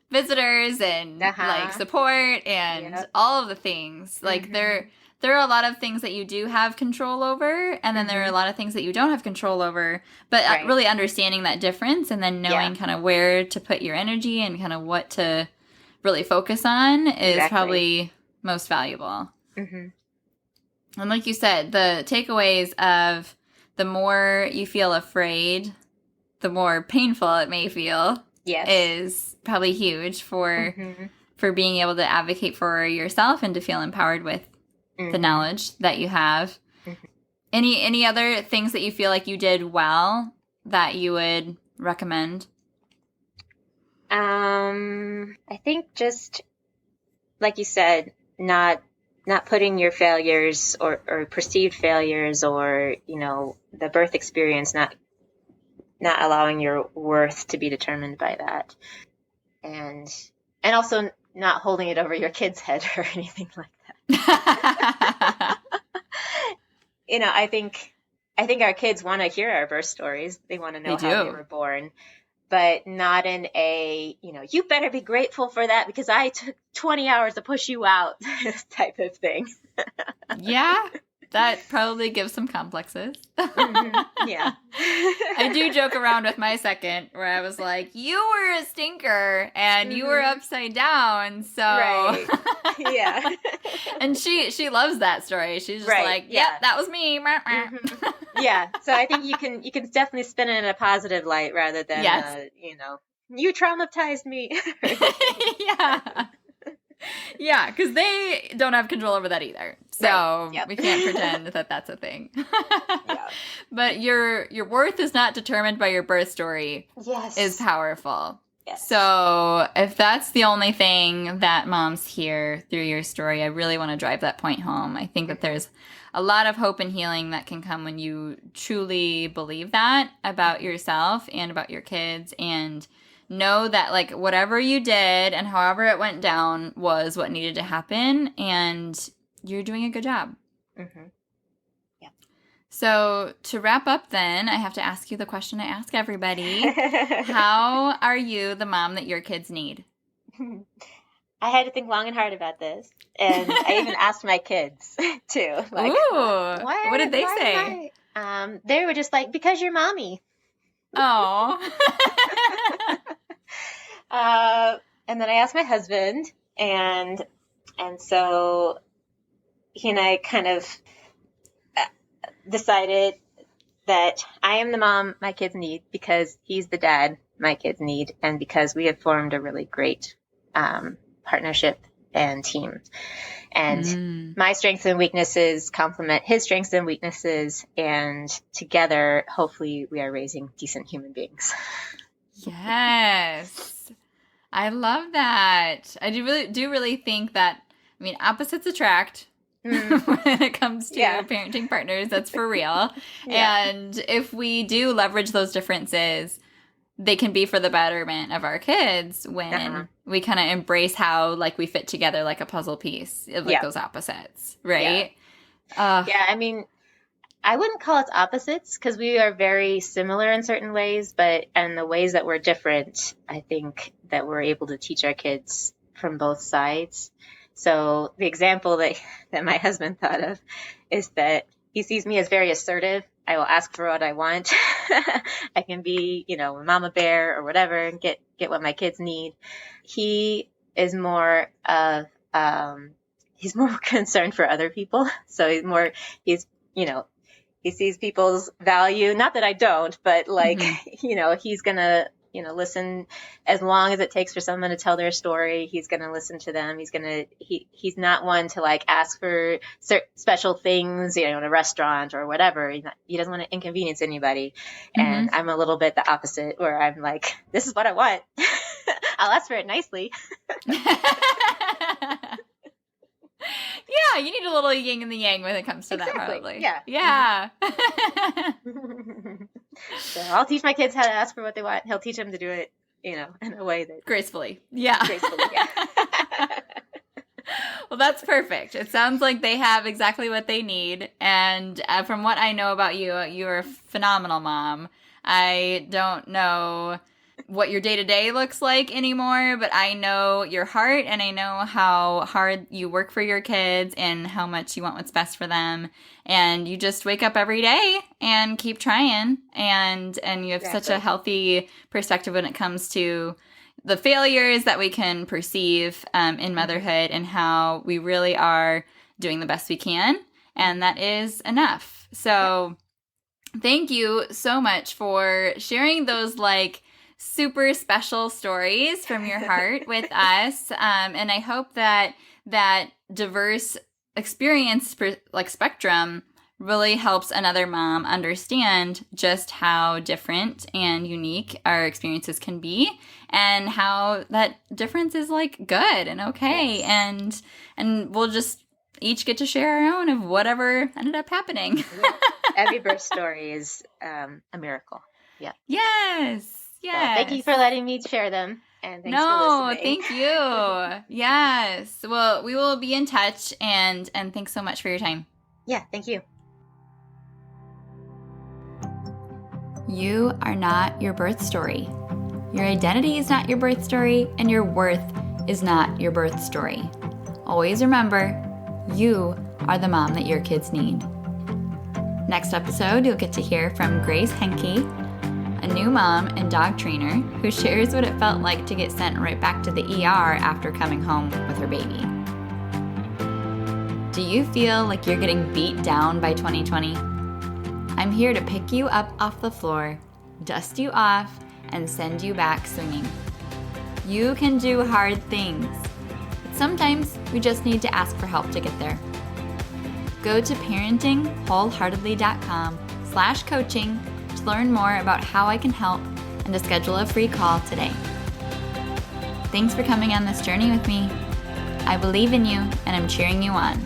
visitors and like support and all of the things. Like there are a lot of things that you do have control over, and then there are a lot of things that you don't have control over, but really understanding that difference, and then knowing kind of where to put your energy and kind of what to really focus on is probably most valuable. And like you said, the takeaways of the more you feel afraid, the more painful it may feel is probably huge for being able to advocate for yourself and to feel empowered with the knowledge that you have. Any other things that you feel like you did well that you would recommend? I think just like you said, not putting your failures or perceived failures or, the birth experience, not allowing your worth to be determined by that. And also not holding it over your kid's head or anything like that. I think our kids want to hear our birth stories. They want to know how they were born. But not in a, you better be grateful for that because I took 20 hours to push you out type of thing. Yeah, that probably gives some complexes. Yeah. I do joke around with my second where I was like, you were a stinker and you were upside down. So, yeah. And she loves that story. She's just like, yep, that was me. Yeah. So I think you can definitely spin it in a positive light rather than, you traumatized me. Yeah. Yeah, because they don't have control over that either. So we can't pretend that that's a thing. But your worth is not determined by your birth story. Is powerful. Yes. So if that's the only thing that moms hear through your story, I really want to drive that point home. I think that there's a lot of hope and healing that can come when you truly believe that about yourself and about your kids, and know that like whatever you did and however it went down was what needed to happen, and you're doing a good job. Yeah. So to wrap up then, I have to ask you the question I ask everybody. How are you the mom that your kids need? I had to think long and hard about this. And I even asked my kids too. Like, ooh, what did they say? They were just like, because you're mommy. Oh. And then I asked my husband, and so he and I kind of decided that I am the mom my kids need because he's the dad my kids need, and because we have formed a really great partnership and team. And my strengths and weaknesses complement his strengths and weaknesses, and together, hopefully, we are raising decent human beings. Yes. I love that. I do really think that, I mean, opposites attract. When it comes to parenting partners, that's for real. And if we do leverage those differences, they can be for the betterment of our kids when we kind of embrace how, like, we fit together like a puzzle piece of like those opposites, right? I mean, I wouldn't call us opposites because we are very similar in certain ways, but in the ways that we're different, I think that we're able to teach our kids from both sides. So the example that my husband thought of is that he sees me as very assertive. I will ask for what I want. I can be, a mama bear or whatever and get what my kids need. He is more of, he's more concerned for other people. So he sees people's value. Not that I don't, but he's going to, listen as long as it takes for someone to tell their story. He's going to listen to them. He's not one to like ask for special things, in a restaurant or whatever. He doesn't want to inconvenience anybody. And I'm a little bit the opposite, where I'm like, this is what I want. I'll ask for it nicely. Yeah, you need a little yin and the yang when it comes to that, probably. Yeah. So I'll teach my kids how to ask for what they want. He'll teach them to do it, in a way that... Gracefully. Yeah. Yeah. Well, that's perfect. It sounds like they have exactly what they need. And from what I know about you, you're a phenomenal mom. I don't know what your day-to-day looks like anymore, but I know your heart, and I know how hard you work for your kids and how much you want what's best for them. And you just wake up every day and keep trying, and you have such a healthy perspective when it comes to the failures that we can perceive in motherhood, and how we really are doing the best we can, and that is enough. So thank you so much for sharing those super special stories from your heart with us. And I hope that diverse experience spectrum really helps another mom understand just how different and unique our experiences can be, and how that difference is good and okay. Yes. And we'll just each get to share our own of whatever ended up happening. Every birth story is a miracle. Yeah. Yes. Yes. So thank you for letting me share them. And thanks for listening. Thank you. Yes. Well, we will be in touch, and thanks so much for your time. Yeah, thank you. You are not your birth story. Your identity is not your birth story, and your worth is not your birth story. Always remember, you are the mom that your kids need. Next episode, you'll get to hear from Grace Henke, a new mom and dog trainer who shares what it felt like to get sent right back to the ER after coming home with her baby. Do you feel like you're getting beat down by 2020? I'm here to pick you up off the floor, dust you off, and send you back swinging. You can do hard things, but sometimes we just need to ask for help to get there. Go to parentingwholeheartedly.com/coaching to learn more about how I can help and to schedule a free call today. Thanks for coming on this journey with me. I believe in you, and I'm cheering you on.